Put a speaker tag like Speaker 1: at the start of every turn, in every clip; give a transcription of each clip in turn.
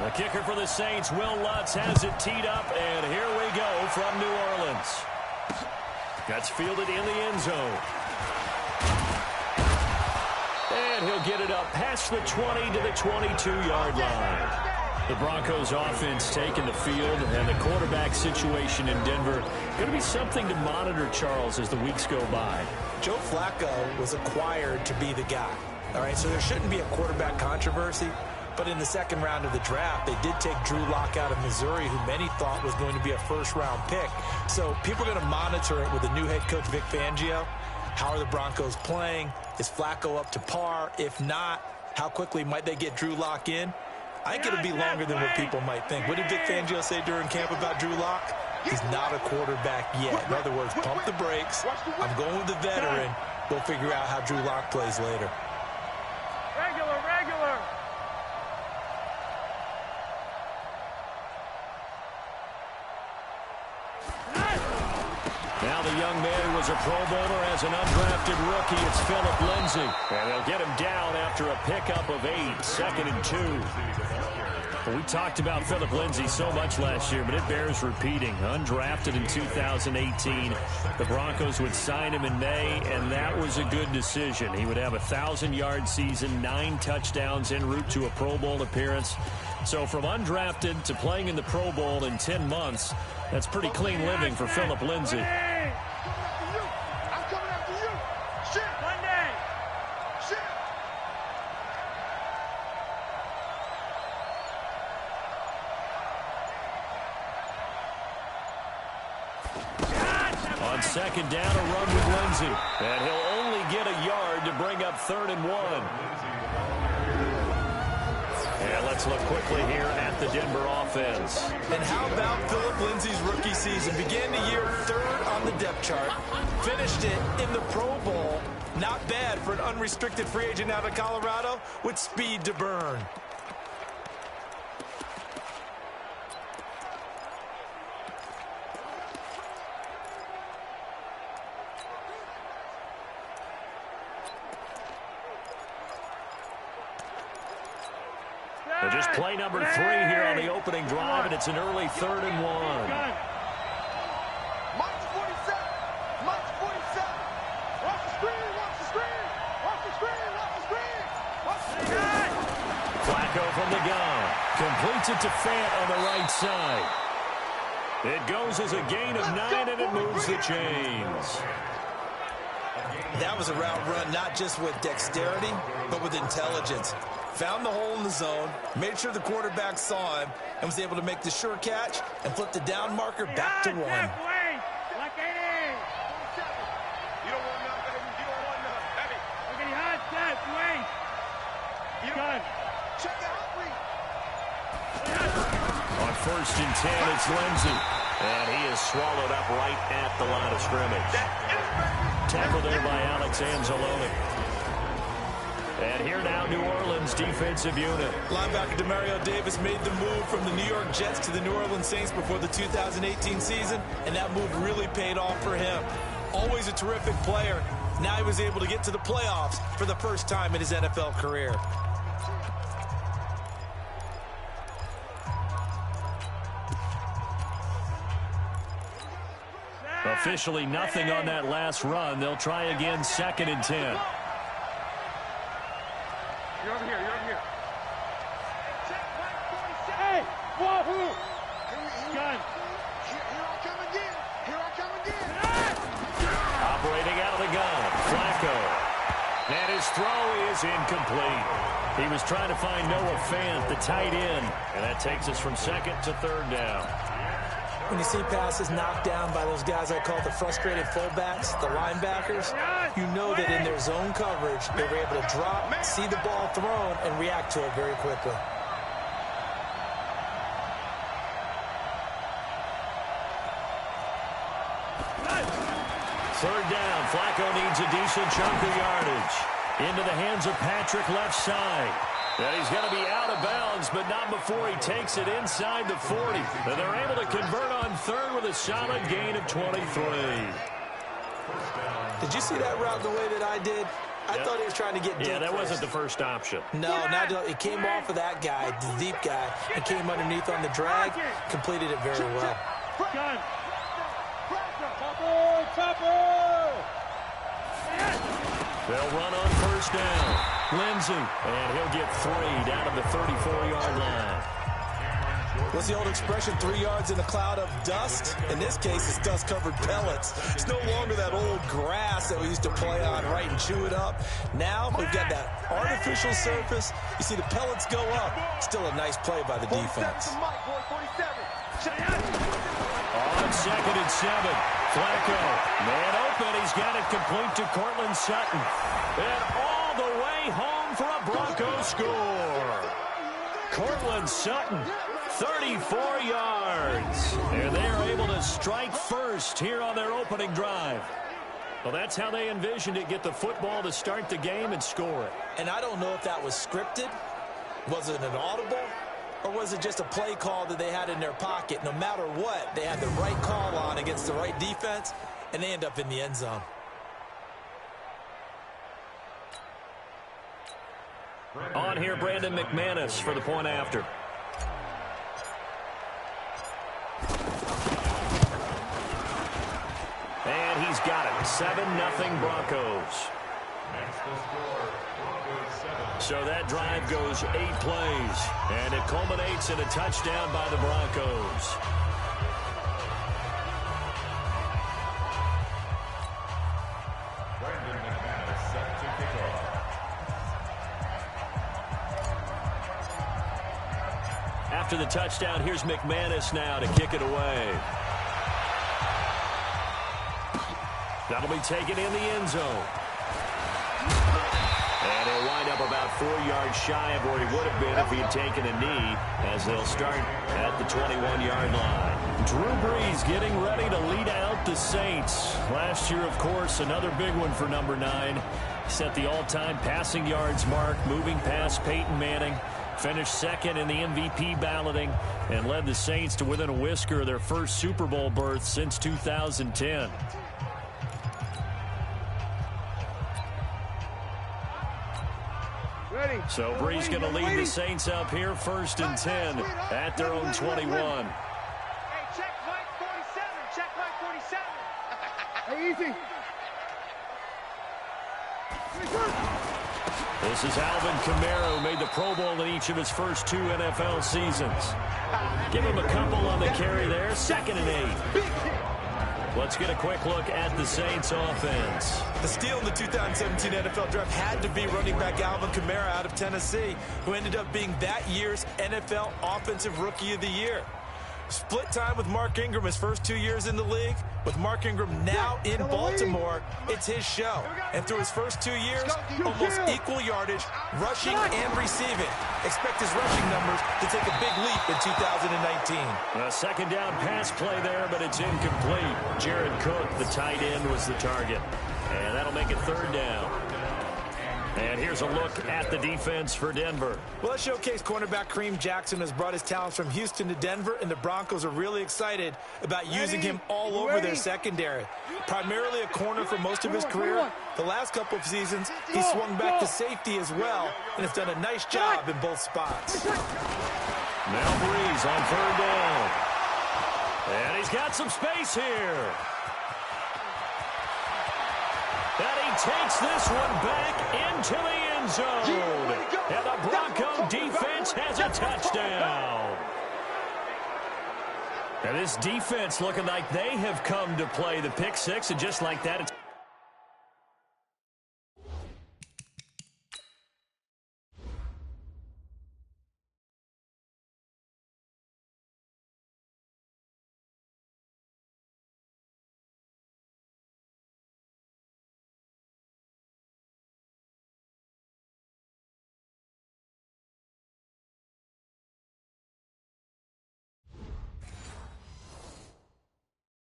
Speaker 1: The kicker for the Saints, Will Lutz, has it teed up, and here we go from New Orleans. That's fielded in the end zone. And he'll get it up past the 20 to the 22-yard line. The Broncos offense taking the field, and the quarterback situation in Denver going to be something to monitor, Charles, as the weeks go by.
Speaker 2: Joe Flacco was acquired to be the guy. All right, so there shouldn't be a quarterback controversy. But in the second round of the draft, they did take Drew Lock out of Missouri, who many thought was going to be a first-round pick. So people are going to monitor it with the new head coach, Vic Fangio. How are the Broncos playing? Is Flacco up to par? If not, how quickly might they get Drew Lock in? I think it'll be longer than what people might think. What did Vic Fangio say during camp about Drew Lock? He's not a quarterback yet. In other words, pump the brakes. I'm going with the veteran. We'll figure out how Drew Lock plays later.
Speaker 3: Regular.
Speaker 1: Now the young man who was a Pro Bowler as an undrafted rookie, it's Philip Lindsay. And they'll get him down after a pickup of 8, 2nd and 2. Well, we talked about Philip Lindsay so much last year, but it bears repeating. Undrafted in 2018. The Broncos would sign him in May, and that was a good decision. He would have a 1,000-yard season, 9 touchdowns en route to a Pro Bowl appearance. So from undrafted to playing in the Pro Bowl in 10 months, that's pretty clean living for Philip Lindsay. On second down, a run with Lindsay. And he'll only get a yard to bring up 3rd and 1. And let's look quickly here at the Denver offense.
Speaker 2: And how about Philip Lindsay's rookie season? Began the year 3rd on the depth chart. Finished it in the Pro Bowl. Not bad for an unrestricted free agent out of Colorado with speed to burn.
Speaker 1: Just play number 3 here on the opening drive, and it's an early 3rd and 1.
Speaker 3: March 47. March 47. Watch the screen. Watch the screen. Watch the screen. Watch the screen. Watch the screen.
Speaker 1: Flacco from the gun. Completes it to Fant on the right side. It goes as a gain of 9, and it moves the chains.
Speaker 2: That was a route run not just with dexterity, but with intelligence. Found the hole in the zone, made sure the quarterback saw him, and was able to make the sure catch and flip the down marker back to 1.
Speaker 3: You don't want none, baby. You don't want none. Heavy. Okay, hot set. Wait. Gun. Check out.
Speaker 1: On 1st and 10, it's Lindsay. And he is swallowed up right at the line of scrimmage. Tackled there by Alex Anzalone. And here now, New Orleans defensive unit.
Speaker 2: Linebacker Demario Davis made the move from the New York Jets to the New Orleans Saints before the 2018 season, and that move really paid off for him. Always a terrific player. Now he was able to get to the playoffs for the first time in his NFL career.
Speaker 1: Officially nothing on that last run. They'll try again, 2nd and 10.
Speaker 3: You're over here. Hey! Whoa! Gun. Here I come again.
Speaker 1: Operating out of the gun, Flacco. And his throw is incomplete. He was trying to find Noah Fant, the tight end. And that takes us from 2nd to 3rd down.
Speaker 2: When you see passes knocked down by those guys I call the frustrated fullbacks, the linebackers, you know that in their zone coverage, they were able to drop, see the ball thrown, and react to it very quickly.
Speaker 1: Third down, Flacco needs a decent chunk of yardage. Into the hands of Patrick left side. And he's going to be out of bounds, but not before he takes it inside the 40. And they're able to convert on 3rd with a solid gain of 23.
Speaker 2: Did you see that route the way that I did? I thought he was trying to get deep.
Speaker 1: Yeah, that
Speaker 2: first.
Speaker 1: wasn't the first option.
Speaker 2: No, it came off of that guy, the deep guy, and came underneath on the drag, completed it very well.
Speaker 1: They'll run on first down. Lindsey, and he'll get 3 down to the 34-yard line.
Speaker 2: What's the old expression, 3 yards in a cloud of dust? In this case, it's dust-covered pellets. It's no longer that old grass that we used to play on, right, and chew it up. Now we've got that artificial surface. You see the pellets go up. Still a nice play by the defense.
Speaker 1: On 2nd and 7, Flacco, man open. He's got it complete to Cortland Sutton. And all the way home for a Broncos score. Cortland Sutton, 34 yards. And they are able to strike first here on their opening drive. Well, that's how they envisioned it, get the football to start the game and score it.
Speaker 2: And I don't know if that was scripted. Was it an audible? Or was it just a play call that they had in their pocket? No matter what, they had the right call on against the right defense, and they end up in the end zone.
Speaker 1: On here, Brandon McManus for the point after. And he's got it. 7-0 Broncos. So that drive goes 8 plays, and it culminates in a touchdown by the Broncos.
Speaker 4: Brandon McManus set to kick off.
Speaker 1: After the touchdown, here's McManus now to kick it away. That'll be taken in the end zone. And he'll wind up about 4 yards shy of where he would have been if he had taken a knee, as they'll start at the 21-yard line. Drew Brees getting ready to lead out the Saints. Last year, of course, another big one for number 9. Set the all-time passing yards mark, moving past Peyton Manning. Finished second in the MVP balloting and led the Saints to within a whisker of their first Super Bowl berth since 2010. So Brees going to lead the Saints up here, 1st and 10 at their own 21.
Speaker 3: Hey, check Mike 47. Check Mike 47. Hey, easy.
Speaker 1: This is Alvin Kamara, who made the Pro Bowl in each of his first 2 NFL seasons. Give him a couple on the carry there, 2nd and 8. Let's get a quick look at the Saints offense.
Speaker 2: The steal in the 2017 NFL Draft had to be running back Alvin Kamara out of Tennessee, who ended up being that year's NFL Offensive Rookie of the Year. Split time with Mark Ingram his first 2 years in the league. With Mark Ingram now in Baltimore, it's his show. And through his first 2 years, almost equal yardage, rushing and receiving. Expect his rushing numbers to take a big leap in 2019.
Speaker 1: A 2nd down pass play there, but it's incomplete. Jared Cook, the tight end, was the target. And that'll make it 3rd down. And here's a look at the defense for Denver.
Speaker 2: Well, let's showcase cornerback Kareem Jackson has brought his talents from Houston to Denver, and the Broncos are really excited about using him all over their secondary. Primarily a corner for most of his career, the last couple of seasons he swung back to safety as well, and has done a nice job in both spots.
Speaker 1: Now Brees on 3rd down. And he's got some space here. And he takes this one back into the end zone. And the Bronco defense has a touchdown. And this defense looking like they have come to play the pick 6, and just like that, it's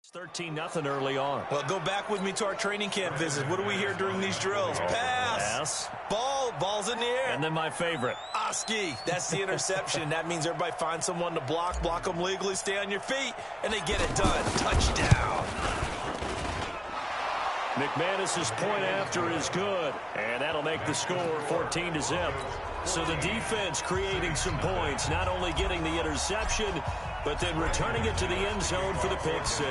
Speaker 1: It's 13-0 early on.
Speaker 2: Well, go back with me to our training camp visit. What do we hear during these drills? Pass. Ball. Ball's in the air.
Speaker 1: And then my favorite.
Speaker 2: Oski. That's the interception. That means everybody finds someone to block them legally, stay on your feet, and they get it done. Touchdown.
Speaker 1: McManus's point after is good, and that'll make the score 14-0. So the defense creating some points, not only getting the interception, but then returning it to the end zone for the pick six.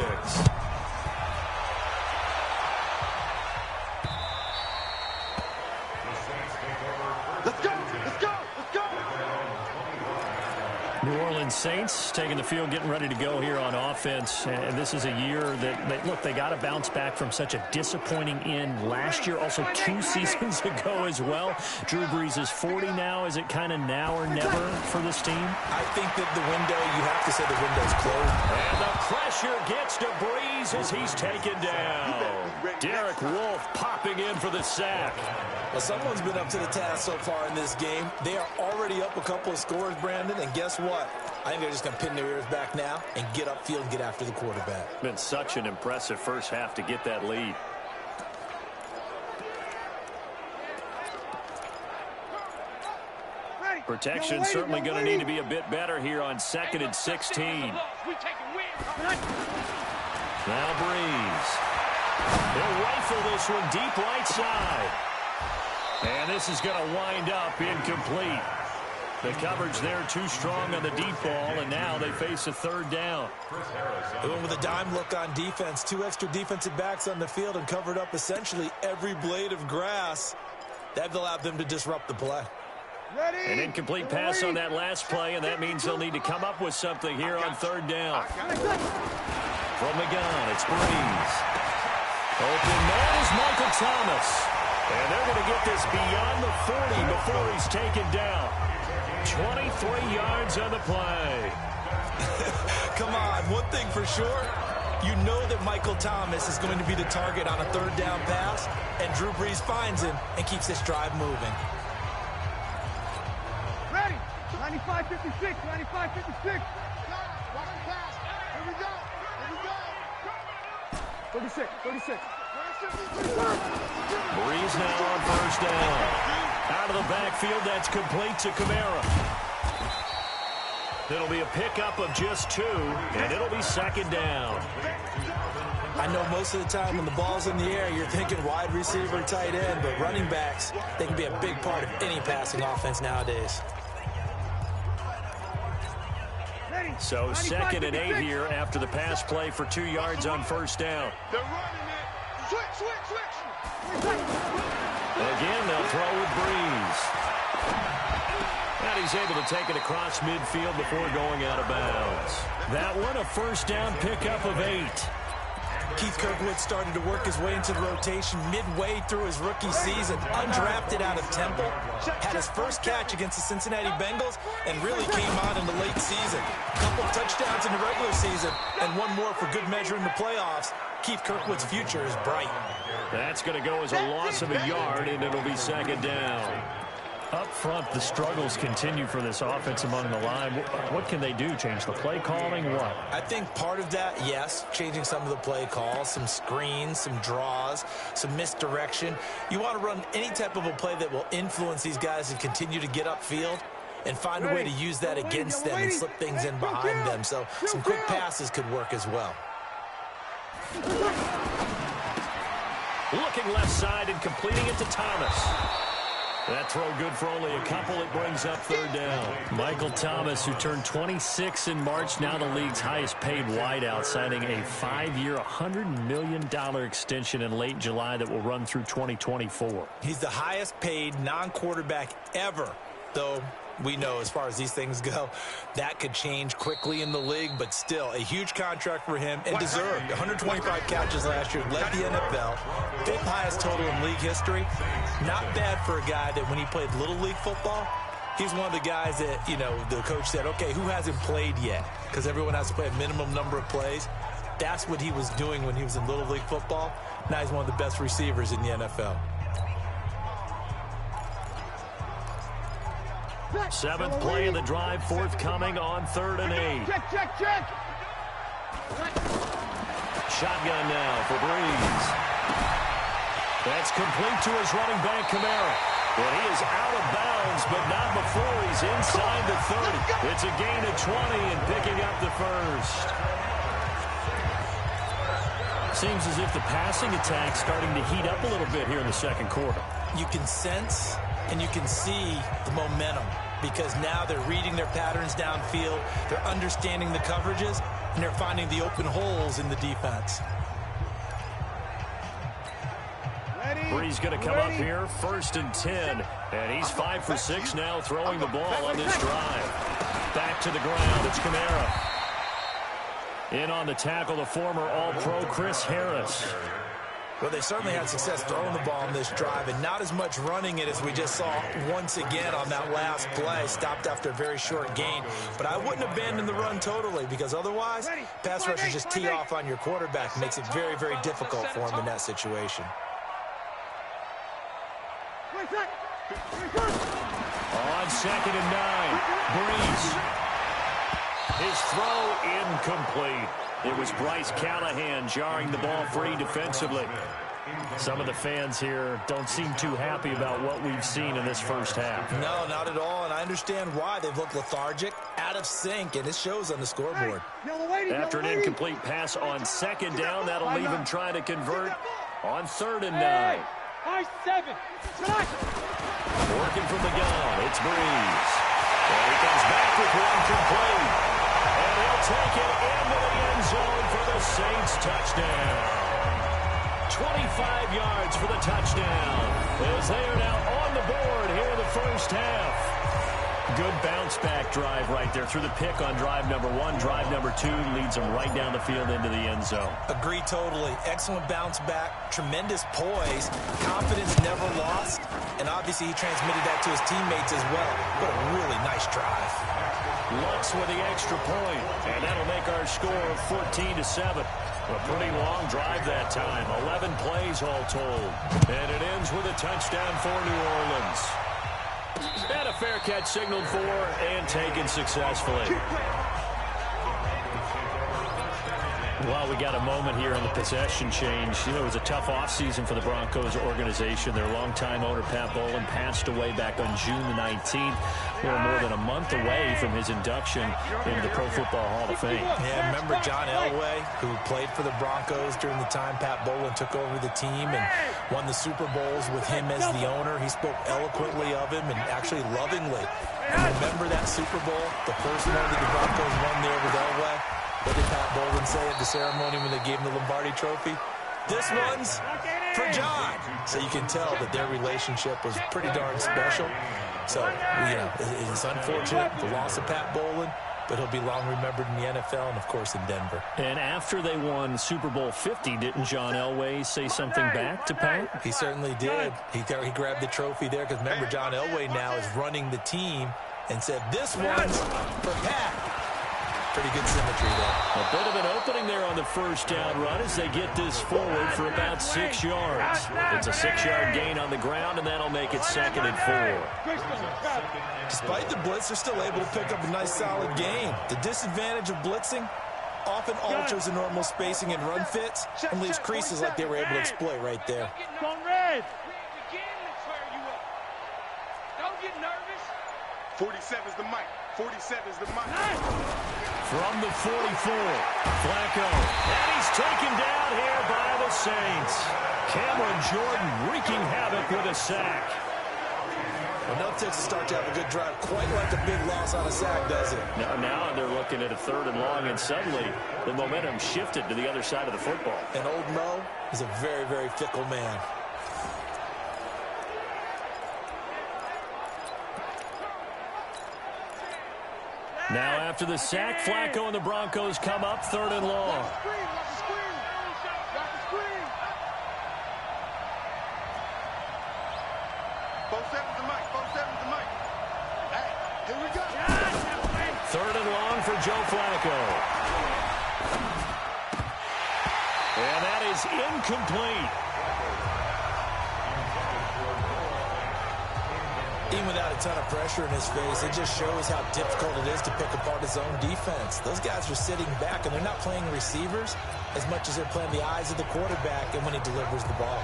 Speaker 3: Let's go! Let's go! Let's go!
Speaker 1: New Orleans Saints taking the field, getting ready to go here on offense. And this is a year that look, they got to bounce back from such a disappointing end last year, also 2 seasons ago as well. Drew Brees is 40 now. Is it kind of now or never for this team?
Speaker 2: I think that the window, you have to say the window's closed.
Speaker 1: And the pressure gets to Brees as he's taken down. Derek Wolfe popping in for the sack.
Speaker 2: Well, someone's been up to the task so far in this game. They are already up a couple of scores, Brandon, and guess what? I think they're just going to pin their ears back now and get upfield and get after the quarterback.
Speaker 1: Been such an impressive first half to get that lead. Protection certainly going to need to be a bit better here on 2nd and 16. Now Brees. He'll rifle this one deep right side. And this is going to wind up incomplete. The coverage there too strong on the deep ball, and now they face a 3rd down.
Speaker 2: They went with a dime look on defense. 2 extra defensive backs on the field and covered up essentially every blade of grass. That allowed them to disrupt the play.
Speaker 1: An incomplete pass on that last play, and that means they'll need to come up with something here on 3rd down. From the gun, it's Brees. Open man is Michael Thomas. And they're going to get this beyond the 40 before he's taken down. 23 yards on the play.
Speaker 2: Come on, one thing for sure, you know that Michael Thomas is going to be the target on a 3rd down pass, and Drew Brees finds him and keeps this drive moving.
Speaker 3: Ready? 95-56, 95-56. Watch the pass. Here we go. Here we go. 36, 36.
Speaker 1: Brees now on 1st down. Out of the backfield, that's complete to Kamara. It'll be a pickup of just 2, and it'll be 2nd down.
Speaker 2: I know most of the time when the ball's in the air, you're thinking wide receiver, tight end, but running backs, they can be a big part of any passing offense nowadays.
Speaker 1: So 2nd and 8 here after the pass play for 2 yards on 1st down.
Speaker 3: They're running it. Switch.
Speaker 1: Again, they'll throw with Brees. And he's able to take it across midfield before going out of bounds. That one, a 1st down pickup of 8.
Speaker 2: Keith Kirkwood started to work his way into the rotation midway through his rookie season. Undrafted out of Temple, had his first catch against the Cincinnati Bengals, and really came on in the late season. A couple of touchdowns in the regular season, and one more for good measure in the playoffs. Keith Kirkwood's future is bright.
Speaker 1: That's going to go as a loss of a yard, and it'll be 2nd down. Up front, the struggles continue for this offense among the line. What can they do? Change the play calling? What?
Speaker 2: I think part of that, yes, changing some of the play calls, some screens, some draws, some misdirection. You want to run any type of a play that will influence these guys and continue to get upfield and find a way to use that against them and slip things in behind them. So some quick passes could work as well.
Speaker 1: Looking left side and completing it to Thomas. That throw good for only a couple. It brings up 3rd down. Michael Thomas, who turned 26 in March, now the league's highest paid wideout, signing a 5-year, $100 million extension in late July that will run through 2024.
Speaker 2: He's the highest paid non-quarterback ever, though we know as far as these things go, that could change quickly in the league, but still a huge contract for him and deserved. 125 catches last year, led the NFL, 5th highest total in league history. Not bad for a guy that when he played Little League football, he's one of the guys that, you know, the coach said, okay, who hasn't played yet? Because everyone has to play a minimum number of plays. That's what he was doing when he was in Little League football. Now he's one of the best receivers in the NFL.
Speaker 1: 7th play of the drive, forthcoming on 3rd and 8.
Speaker 3: Check.
Speaker 1: Shotgun now for Brees. That's complete to his running back, Kamara. But he is out of bounds, but not before he's inside the 30. It's a gain of 20 and picking up the 1st. Seems as if the passing attack's starting to heat up a little bit here in the second quarter.
Speaker 2: You can sense and you can see the momentum because now they're reading their patterns downfield, they're understanding the coverages, and they're finding the open holes in the defense.
Speaker 1: Bree's going to come up here, 1st and 10. And he's 5 for 6 now throwing the ball on this drive. Back to the ground, it's Kamara. In on the tackle, the former All-Pro Chris Harris.
Speaker 2: Well, they certainly had success throwing the ball on this drive, and not as much running it as we just saw once again on that last play. Stopped after a very short gain. But I wouldn't abandon the run totally, because otherwise, pass rushers just tee off on your quarterback. Makes it very, very difficult for him in that situation.
Speaker 1: On 2nd and 9, Breeze. His throw incomplete. It was Bryce Callahan jarring the ball free defensively. Some of the fans here don't seem too happy about what we've seen in this first half.
Speaker 2: No, not at all, and I understand why. They've looked lethargic, out of sync, and it shows on the scoreboard.
Speaker 1: After an incomplete pass on 2nd down, that'll leave him trying to convert on 3rd and 9. Working from the gun, it's Breeze. And he comes back with one complete. And he'll take it into the end zone for the Saints touchdown. 25 yards for the touchdown, as they are now on the board here in the first half. Good bounce-back drive right there through the pick on drive number 1. Drive number 2 leads them right down the field into the end zone.
Speaker 2: Agree totally. Excellent bounce back, tremendous poise, confidence never lost, and obviously he transmitted that to his teammates as well. What a really nice drive.
Speaker 1: Lutz with the extra point, and that'll make our score 14-7. A pretty long drive that time, 11 plays all told. And it ends with a touchdown for New Orleans. And a fair catch signaled for and taken successfully. Well, we got a moment here on the possession change. You know, it was a tough offseason for the Broncos organization. Their longtime owner, Pat Bowlen, passed away back on June the 19th. We're more than a month away from his induction into the Pro Football Hall of Fame.
Speaker 2: Yeah, remember John Elway, who played for the Broncos during the time Pat Bowlen took over the team and won the Super Bowls with him as the owner. He spoke eloquently of him and actually lovingly. And remember that Super Bowl, the first one that the Broncos won there with Elway? What did Pat Bowlen say at the ceremony when they gave him the Lombardi Trophy? This one's for John. So you can tell that their relationship was pretty darn special. So, you know, it's unfortunate, the loss of Pat Bowlen, but he'll be long remembered in the NFL and, of course, in Denver.
Speaker 1: And after they won Super Bowl 50, didn't John Elway say something back to Pat?
Speaker 2: He certainly did. He grabbed the trophy there because, remember, John Elway now is running the team and said, this one's for Pat. Pretty good symmetry there.
Speaker 1: A bit of an opening there on the first down run as they get this forward for about 6 yards. It's a 6-yard gain on the ground, and that'll make it 2nd and 4.
Speaker 2: Despite the blitz, they're still able to pick up a nice, solid gain. The disadvantage of blitzing often alters the normal spacing and run fits and leaves creases like they were able to exploit right there.
Speaker 3: Don't get nervous.
Speaker 5: 47's the mic. 47's the mic.
Speaker 1: From the 44, Flacco. And he's taken down here by the Saints. Cameron Jordan wreaking havoc with a sack.
Speaker 2: Well, no takes to start to have a good drive. Quite like a big loss on a sack, does it?
Speaker 1: Now they're looking at a 3rd and long, and suddenly the momentum shifted to the other side of the football.
Speaker 2: And old Mo is a very, very fickle man.
Speaker 1: Now after the sack, Flacco and the Broncos come up 3rd and long.
Speaker 5: Hey, here we go.
Speaker 1: 3rd and long for Joe Flacco. And that is incomplete.
Speaker 2: Even without a ton of pressure in his face, it just shows how difficult it is to pick apart his own defense. Those guys are sitting back, and they're not playing receivers as much as they're playing the eyes of the quarterback and when he delivers the ball.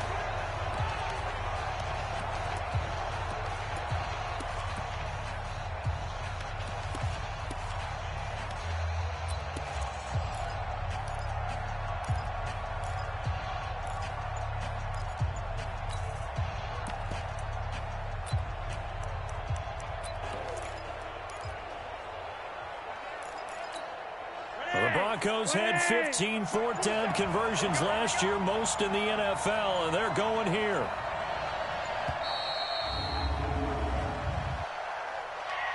Speaker 1: Broncos had 15 fourth down conversions last year, most in the NFL, and they're going here.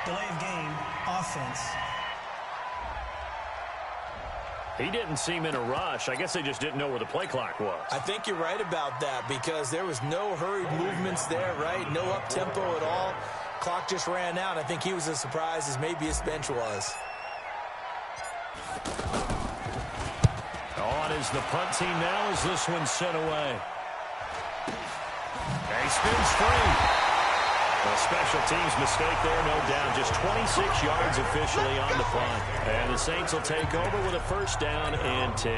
Speaker 6: Delay of game, offense.
Speaker 1: He didn't seem in a rush. I guess they just didn't know where the play clock was.
Speaker 2: I think you're right about that because there was no hurried movements there, right? No up-tempo at all. Clock just ran out. I think he was as surprised as maybe his bench was.
Speaker 1: On is the punt team now as this one's sent away. He spins free. A special teams mistake there, no doubt. Just 26 yards officially on the punt. And the Saints will take over with a first down and 10.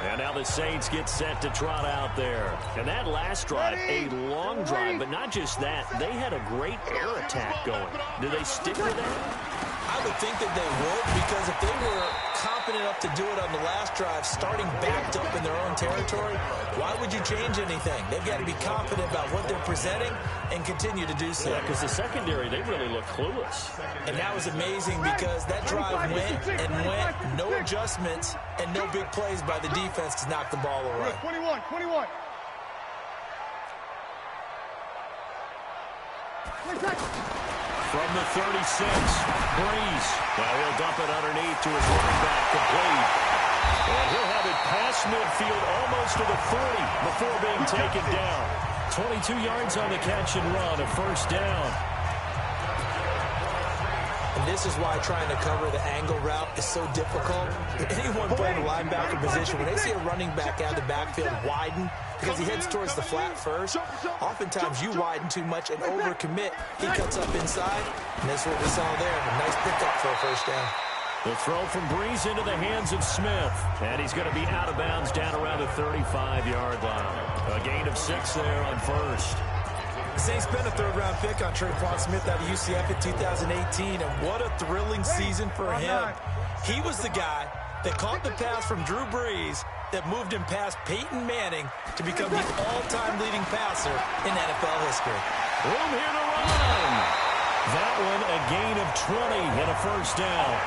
Speaker 1: And now the Saints get set to trot out there. And that last drive, a long drive, but not just that. They had a great air attack going. Do they stick with that?
Speaker 2: I would think that they would, because if they were confident enough to do it on the last drive, starting backed up in their own territory, why would you change anything? They've got to be confident about what they're presenting and continue to do so.
Speaker 1: Yeah, because the secondary, they really look clueless.
Speaker 2: And that was amazing because that drive went and went, no adjustments and no big plays by the defense to knock the ball away.
Speaker 3: 21.
Speaker 1: From the 36, Breeze. Now he'll dump it underneath to his running back, complete. And he'll have it past midfield almost to the 40 before being taken down. 22 yards on the catch and run, a first down.
Speaker 2: And this is why trying to cover the angle route is so difficult. Anyone playing the linebacker position, when they see a running back out of the backfield widen, because he heads towards the flat first, oftentimes you widen too much and overcommit. He cuts up inside, and that's what we saw there. A nice pickup for a first down.
Speaker 1: The throw from Breeze into the hands of Smith. And he's going to be out of bounds down around the 35-yard line. A gain of 6 there on first.
Speaker 2: The Saints spent a third-round pick on Tre'Quan Smith out of UCF in 2018, and what a thrilling season for him. He was the guy that caught the pass from Drew Brees that moved him past Peyton Manning to become the all-time leading passer in NFL history.
Speaker 1: Room here to run. That one a gain of 20 and a first down.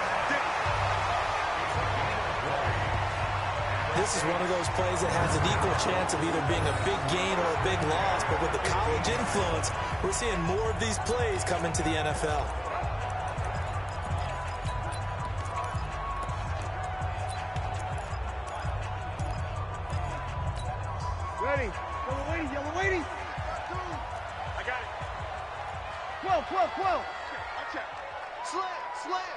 Speaker 2: This is one of those plays that has an equal chance of either being a big gain or a big loss, but with the college influence, we're seeing more of these plays come into the NFL.
Speaker 3: Ready. Yellow lady.
Speaker 5: I got it.
Speaker 3: 12.
Speaker 5: Watch out. Slam.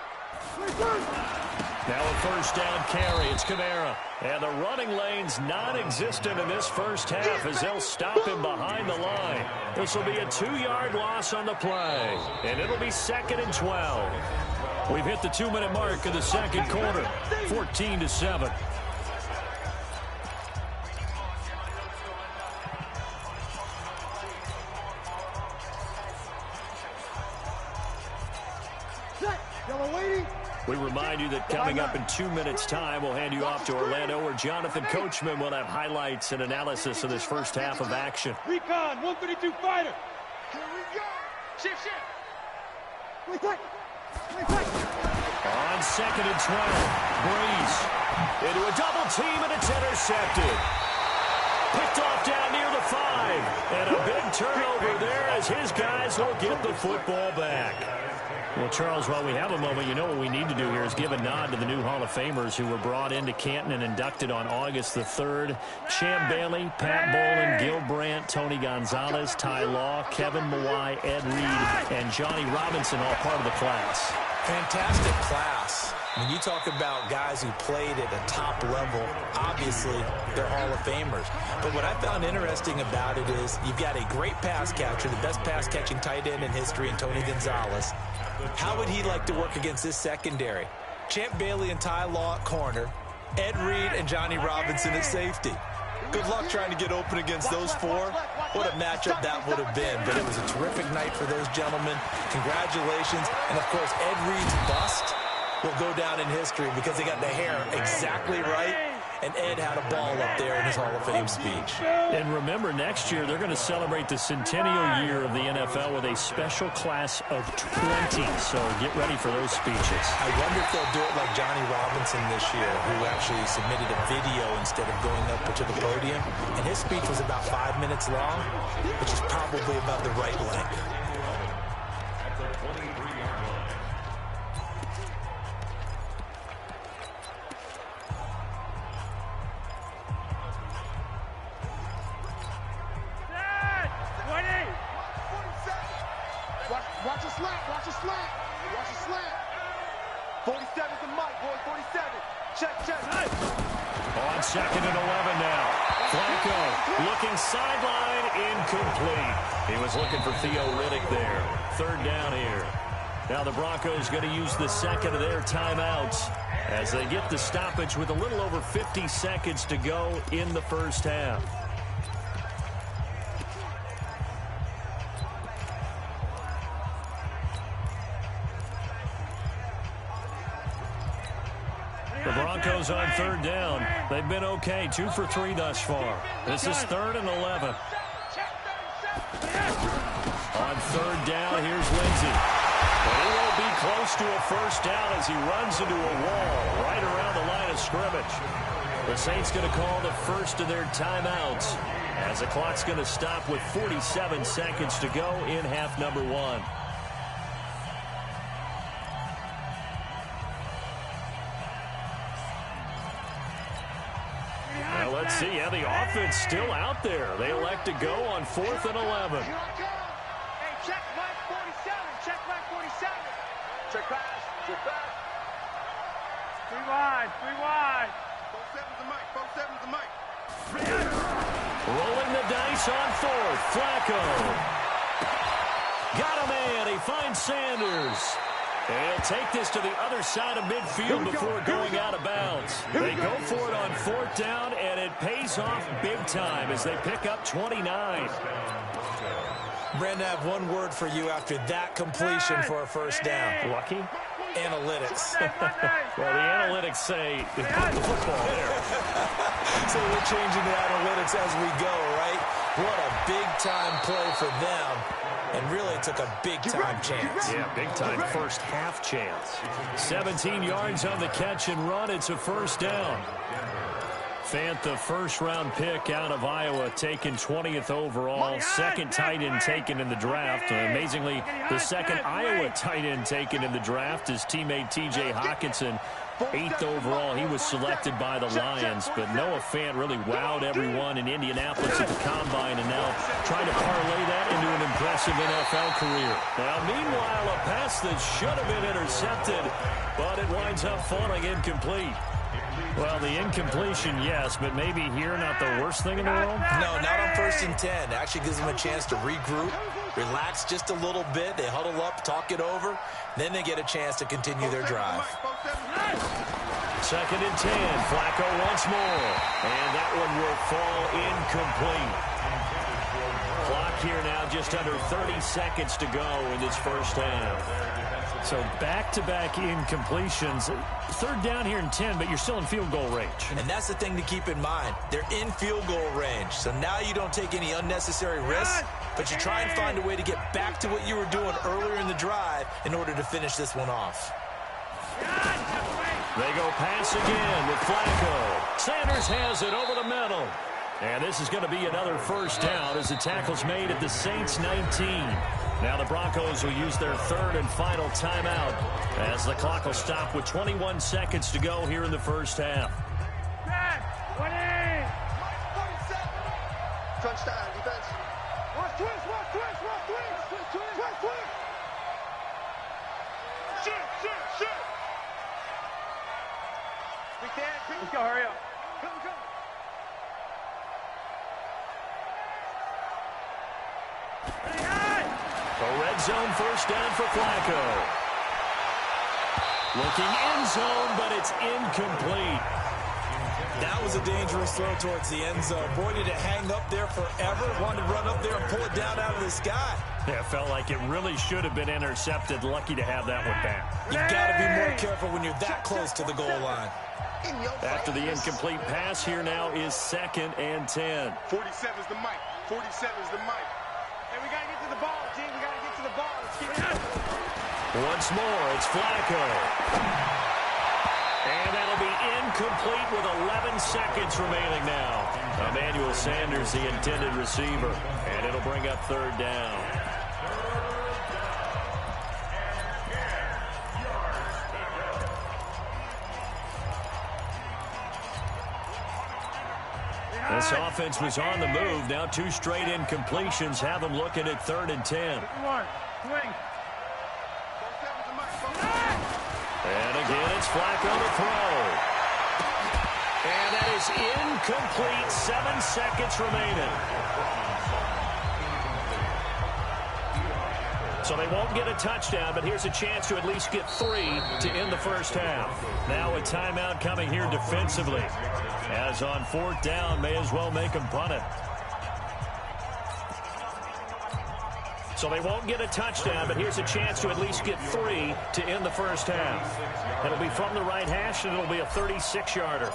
Speaker 1: Now a first down carry. It's Kamara. And the running lane's non-existent in this first half as they'll stop him behind the line. This will be a 2-yard loss on the play. And it'll be 2nd and 12. We've hit the 2-minute mark of the second quarter. 14-7. We remind you that coming up in 2 minutes' time, we'll hand you off to Orlando, where Jonathan Coachman will have highlights and analysis of this first half of action.
Speaker 3: Recon, 132 fighter.
Speaker 5: Here we go. Shift.
Speaker 1: On 2nd and 12, Breeze into a double team, and it's intercepted. Picked off down near the 5. And a big turnover there as his guys will get the football back. Well, Charles, while we have a moment, you know what we need to do here is give a nod to the new Hall of Famers who were brought into Canton and inducted on August the 3rd. Champ Bailey, Pat Bolin, Gil Brandt, Tony Gonzalez, Ty Law, Kevin Mawai, Ed Reed, and Johnny Robinson, all part of the class.
Speaker 2: Fantastic class. When you talk about guys who played at a top level, obviously they're Hall of Famers. But what I found interesting about it is you've got a great pass catcher, the best pass-catching tight end in history, in Tony Gonzalez. How would he like to work against this secondary? Champ Bailey and Ty Law at corner, Ed Reed and Johnny Robinson at safety. Good luck trying to get open against those four. What a matchup that would have been. But it was a terrific night for those gentlemen. Congratulations. And, of course, Ed Reed's bust will go down in history because they got the hair exactly right And Ed had a ball up there in his Hall of Fame speech.
Speaker 1: And remember, next year they're going to celebrate the centennial year of the NFL with a special class of 20. So get ready for those speeches.
Speaker 2: I wonder if they'll do it like Johnny Robinson this year, who actually submitted a video instead of going up to the podium. And his speech was about 5 minutes long, which is probably about the right length.
Speaker 3: Watch a slant, watch a slant, watch a slant. 47's the mic, boys, 47. Check.
Speaker 1: On 2nd and 11 now. Flacco looking sideline, incomplete. He was looking for Theo Riddick there. 3rd down here. Now the Broncos going to use the second of their timeouts as they get the stoppage with a little over 50 seconds to go in the first half. The Broncos on 3rd down. They've been okay, 2 for 3 thus far. This is 3rd and 11. On 3rd down, here's Lindsey. But he won't be close to a first down as he runs into a wall right around the line of scrimmage. The Saints going to call the first of their timeouts as the clock's going to stop with 47 seconds to go in half number 1. Let's see. Yeah, the offense still out there. They elect to go on 4th and 11.
Speaker 3: Hey, check Mike 47. Check Mike 47. Check pass. Check pass. 3 wide. 3 wide.
Speaker 5: 47's the mic. 47's the mic.
Speaker 1: Rolling the dice on 4th. Flacco. Got a man. He finds Sanders. He'll take this to the other side of midfield before going out of bounds. They go for it on 4th down, and it pays off big time as they pick up 29.
Speaker 2: Brandon, I have one word for you after that completion for a first down.
Speaker 1: Lucky?
Speaker 2: Analytics.
Speaker 1: Well, the analytics say they put the football there.
Speaker 2: So we're changing the analytics as we go, right? What a big-time play for them. And really took a big-time chance.
Speaker 1: Yeah, big-time first half chance. 17 yards on the catch and run. It's a first down. Fant, the first-round pick out of Iowa, taken 20th overall. Second tight end taken in the draft. Amazingly, the second Iowa tight end taken in the draft is teammate T.J. Hawkinson. 8th overall, he was selected by the Lions, but Noah Fant really wowed everyone in Indianapolis at the Combine and now trying to parlay that into an impressive NFL career. Now, meanwhile, a pass that should have been intercepted, but it winds up falling incomplete. Well, the incompletion, yes, but maybe here not the worst thing in the world?
Speaker 2: No, not on 1st and 10. Actually gives them a chance to regroup, relax just a little bit. They huddle up, talk it over. Then they get a chance to continue their drive.
Speaker 1: 2nd and 10. Flacco once more. And that one will fall incomplete. Clock here now just under 30 seconds to go in this first half. So back-to-back incompletions. 3rd down here in 10, but you're still in field goal range.
Speaker 2: And that's the thing to keep in mind. They're in field goal range. So now you don't take any unnecessary risks, but you try and find a way to get back to what you were doing earlier in the drive in order to finish this one off.
Speaker 1: They go pass again with Flacco. Sanders has it over the middle. And this is going to be another first down as the tackle's made at the Saints 19. Now the Broncos will use their 3rd and final timeout as the clock will stop with 21 seconds to go here in the first half.
Speaker 3: Touchdown, defense. Watch twist, watch twist, watch twist. Twist, twist, watch twist. Shoot. Let's go, hurry up. Come.
Speaker 1: A red zone first down for Flacco. Looking end zone, but it's incomplete.
Speaker 2: That was a dangerous throw towards the end zone. Boy, did it hang up there forever. Wanted to run up there and pull it down out of the sky.
Speaker 1: Yeah, it felt like it really should have been intercepted. Lucky to have that one back.
Speaker 2: You've got to be more careful when you're that close to the goal line.
Speaker 1: After the incomplete pass, here now is 2nd and 10.
Speaker 5: 47's the mic. 47's the mic.
Speaker 3: Hey, we got to get to the ball, team. We got to get to the ball. Let's keep it.
Speaker 1: Once more, it's Flacco. And that'll be incomplete with 11 seconds remaining now. Emmanuel Sanders, the intended receiver. And it'll bring up 3rd down. This offense was on the move. Now 2 straight incompletions have them looking at 3rd and 10.
Speaker 3: Swing.
Speaker 1: And again, it's Flacco to throw. And that is incomplete. 7 seconds remaining. So they won't get a touchdown, but here's a chance to at least get 3 to end the first half. Now a timeout coming here defensively. As on 4th down, may as well make them punt it. So they won't get a touchdown, but here's a chance to at least get 3 to end the first half. It'll be from the right hash, and it'll be a 36-yarder.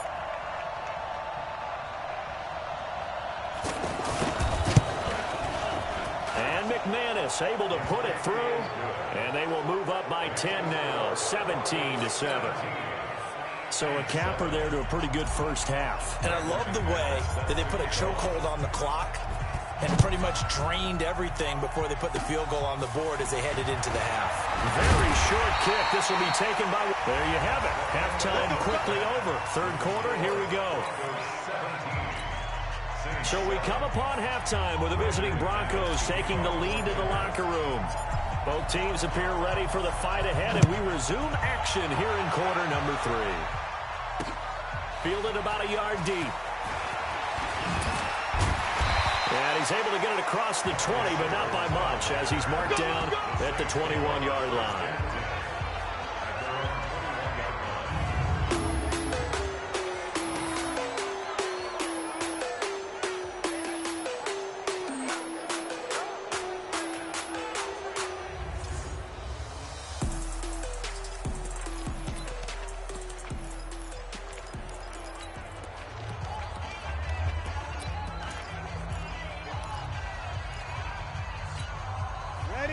Speaker 1: And McManus able to put it through, and they will move up by 10 now, 17-7. So a capper there to a pretty good first half.
Speaker 2: And I love the way that they put a chokehold on the clock and pretty much drained everything before they put the field goal on the board as they headed into the half.
Speaker 1: Very short kick. This will be taken by... There you have it. Halftime quickly over. 3rd quarter, here we go. So we come upon halftime with the visiting Broncos taking the lead to the locker room. Both teams appear ready for the fight ahead, and we resume action here in quarter number 3. Fielded about a yard deep. And he's able to get it across the 20, but not by much, as he's marked down at the 21-yard line.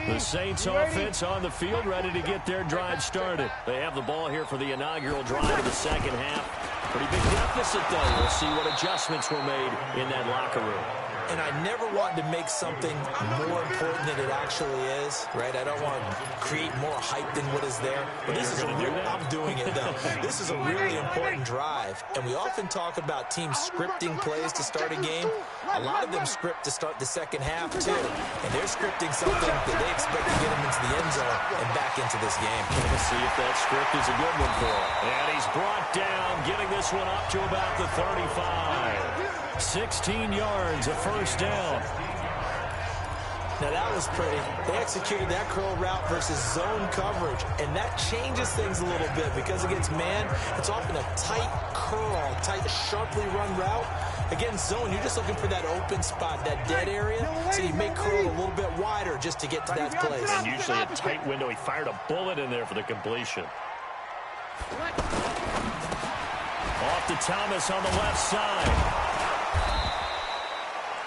Speaker 1: The Saints offense on the field, ready to get their drive started. They have the ball here for the inaugural drive of the second half. Pretty big deficit, though. We'll see what adjustments were made in that locker room.
Speaker 2: And I never want to make something more important than it actually is, right? I don't want to create more hype than what is there. But this is I'm doing it, though. This is a really important drive. And we often talk about teams scripting plays to start a game. A lot of them script to start the second half, too. And they're scripting something that they expect to get them into the end zone and back into this game.
Speaker 1: Let's see if that script is a good one for him. And he's brought down, getting this one up to about the 35. 16 yards, a first down.
Speaker 2: Now that was pretty. They executed that curl route versus zone coverage, and that changes things a little bit because against man, it's often a tight curl, tight, sharply run route. Against zone, you're just looking for that open spot, that dead area, so you may curl a little bit wider just to get to that place.
Speaker 1: And usually a tight window. He fired a bullet in there for the completion. Off to Thomas on the left side.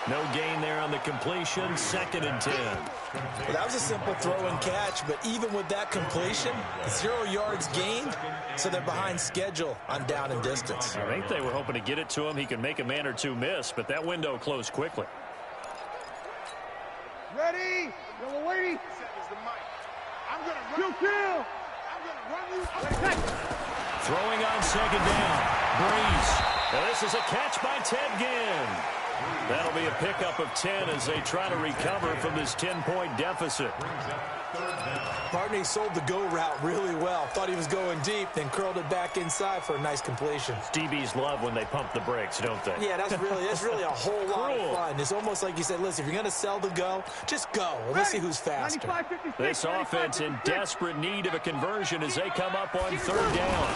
Speaker 1: No gain there on the completion. 2nd and 10.
Speaker 2: Well, that was a simple throw and catch, but even with that completion, 0 yards gained, so they're behind schedule on down and distance.
Speaker 1: I think they were hoping to get it to him. He can make a man or two miss, but that window closed quickly.
Speaker 3: Ready? Yo, waiting.
Speaker 5: I'm going to run.
Speaker 3: Kill.
Speaker 5: I'm going to run you.
Speaker 1: Throwing on 2nd down. Breeze. Now this is a catch by Ted Ginn. That'll be a pickup of 10 as they try to recover from this 10-point deficit.
Speaker 2: Partner, he sold the go route really well. Thought he was going deep, then curled it back inside for a nice completion.
Speaker 1: DBs love when they pump the brakes, don't they?
Speaker 2: Yeah, that's really a whole lot of fun. It's almost like you said, listen, if you're going to sell the go, just go. And let's see who's faster.
Speaker 1: This offense in desperate need of a conversion as they come up on third down.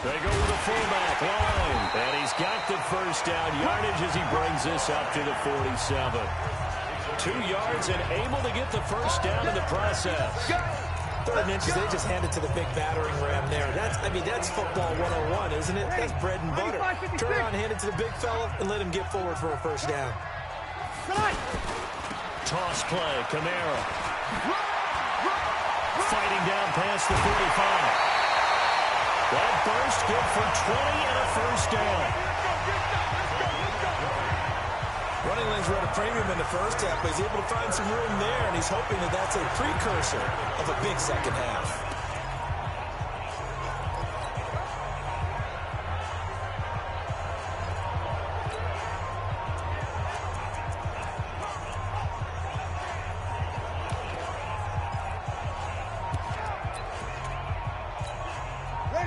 Speaker 1: They go with a fullback line. And he's got the first down yardage as he brings this up to the 47. 2 yards and able to get the first down in the process.
Speaker 2: 3rd inches, they just hand it to the big battering ram there. That's football 101, isn't it? That's bread and butter. Turn around, hand it to the big fella, and let him get forward for a first down.
Speaker 1: Toss play, Kamara. Fighting down past the 45. That burst good for 20 and a first down.
Speaker 2: Running lanes were at a premium in the first half, but he's able to find some room there, and he's hoping that that's a precursor of a big second half.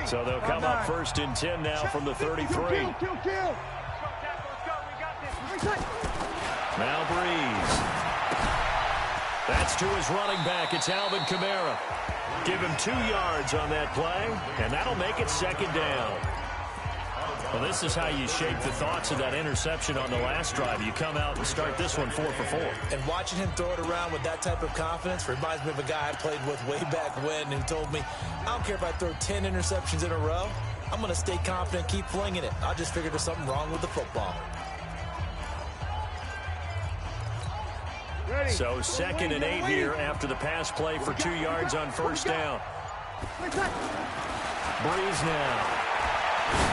Speaker 1: So they'll come up 1st and 10 now from the 33. Now Breeze. That's to his running back. It's Alvin Kamara. Give him 2 yards on that play, and that'll make it 2nd down. Well, this is how you shape the thoughts of that interception on the last drive. You come out and start this one 4 for 4.
Speaker 2: And watching him throw it around with that type of confidence reminds me of a guy I played with way back when who told me, I don't care if I throw 10 interceptions in a row. I'm going to stay confident, keep flinging it. I just figured there's something wrong with the football.
Speaker 1: So 2nd and 8 here after the pass play for 2 yards on first down. Breeze now.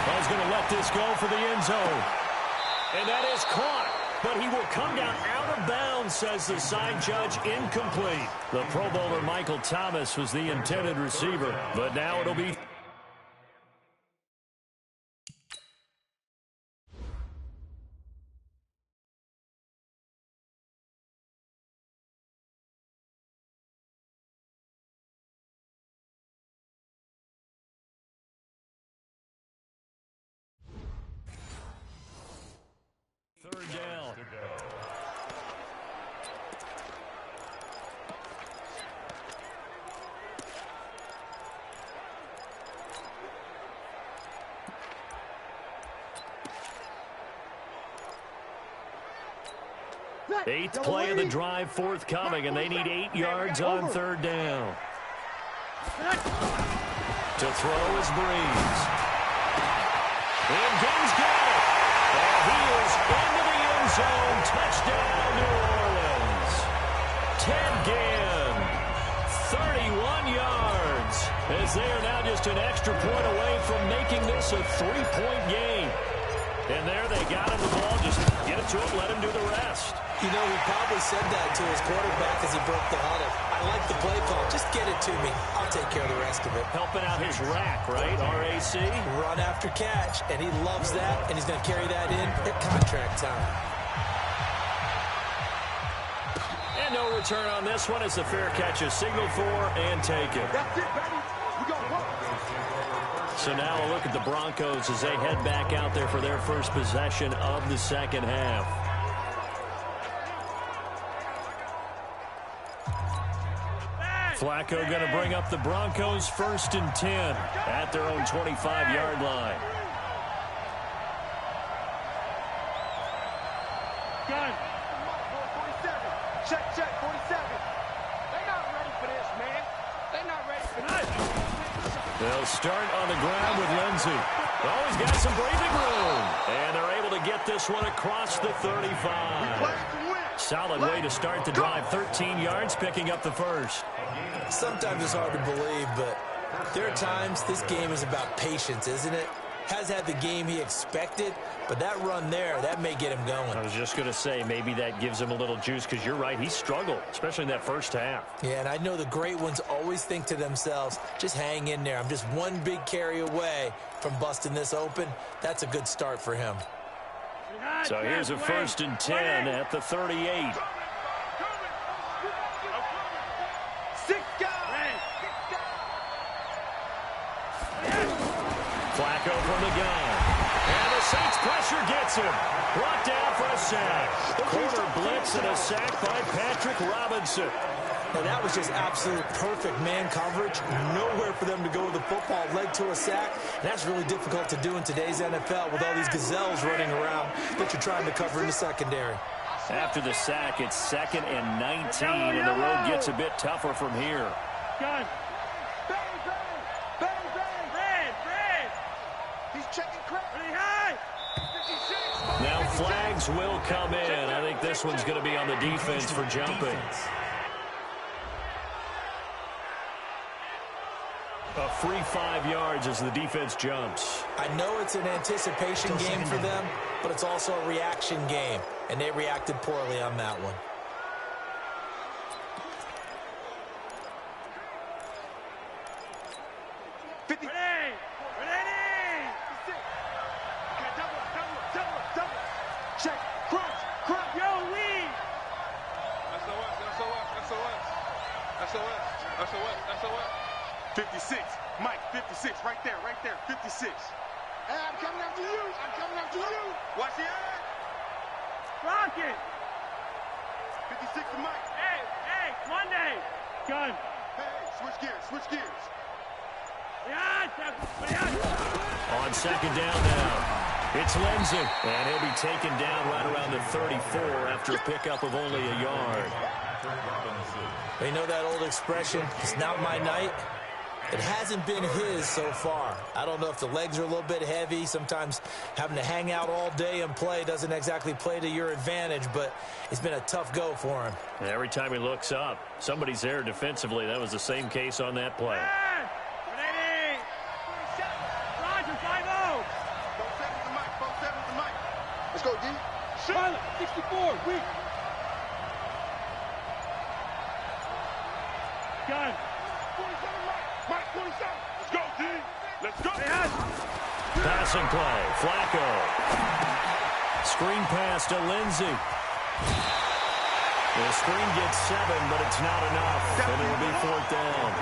Speaker 1: Ball's going to let this go for the end zone. And that is caught. But he will come down out of bounds, says the side judge. Incomplete. The Pro Bowler Michael Thomas was the intended receiver. But now it'll be... Third down. Eighth play of the drive forthcoming, and they need 8 yards on third down. To throw is Breeze. And Gaines got it. And he is into the end zone. Touchdown, New Orleans. Ted Ginn, 31 yards. As they are now just an extra point away from making this a 3-point game. And there they got him the ball. Just get it to him, let him do the rest.
Speaker 2: You know, he probably said that to his quarterback as he broke the huddle. I like the play call. Just get it to me. I'll take care of the rest of it.
Speaker 1: Helping out his rack, right? RAC.
Speaker 2: Run after catch, and he loves that, and he's going to carry that in at contract time.
Speaker 1: And no return on this one as the fair catch is signaled for and taken.
Speaker 3: That's it, baby. We got one.
Speaker 1: So now a look at the Broncos as they head back out there for their first possession of the second half. Flacco going to bring up the Broncos 1st and 10 at their own 25-yard line.
Speaker 3: Gun. 47. Check, 47. They're not ready for this, man. They're not ready for this.
Speaker 1: They'll start on the ground with Lindsey. Oh, he's got some breathing room. And they're able to get this one across the 35. Solid way to start the drive. 13 yards, picking up the first.
Speaker 2: Sometimes it's hard to believe, but there are times this game is about patience, isn't it? Has had the game he expected, but that run there, that may get him going.
Speaker 1: I was just going to say, maybe that gives him a little juice, because you're right, he struggled, especially in that first half.
Speaker 2: Yeah, and I know the great ones always think to themselves, just hang in there. I'm just one big carry away from busting this open. That's a good start for him.
Speaker 1: So here's a 1st and 10 at the 38. Flacco from the gun. And the Saints pressure gets him. Brought down for a sack. Corner blitz and a sack by Patrick Robinson.
Speaker 2: Now that was just absolute perfect man coverage. Nowhere for them to go with the football. Led to a sack. And that's really difficult to do in today's NFL with all these gazelles running around that you're trying to cover in the secondary.
Speaker 1: After the sack, it's 2nd and 19, and the road gets a bit tougher from here.
Speaker 3: Gun.
Speaker 1: Now flags will come in. I think this one's going to be on the defense for jumping. A free 5 yards as the defense jumps.
Speaker 2: I know it's an anticipation game for them, but it's also a reaction game, and they reacted poorly on that one.
Speaker 5: SOS. 56. Mike, 56. Right there. 56. Hey, I'm coming after you. Watch the eye.
Speaker 3: Rock it.
Speaker 5: 56 to Mike.
Speaker 3: Hey, Monday. Gun.
Speaker 5: Hey, switch gears.
Speaker 1: On 2nd down now, it's Lindsey. And he'll be taken down right around the 34 after a pickup of only a yard.
Speaker 2: You know that old expression, it's not my night? It hasn't been his so far. I don't know if the legs are a little bit heavy. Sometimes having to hang out all day and play doesn't exactly play to your advantage, but it's been a tough go for him.
Speaker 1: And every time he looks up, somebody's there defensively. That was the same case on that play.
Speaker 3: Roger, 5-0.
Speaker 5: 4-7 to Mike. Let's go, D.
Speaker 3: Charlotte, 64, weak. Gun.
Speaker 5: 47 Mike, 47. Let's go, D. Let's go.
Speaker 1: Passing play, Flacco. Screen pass to Lindsey. The screen gets 7, but it's not enough, and it'll be 4th down.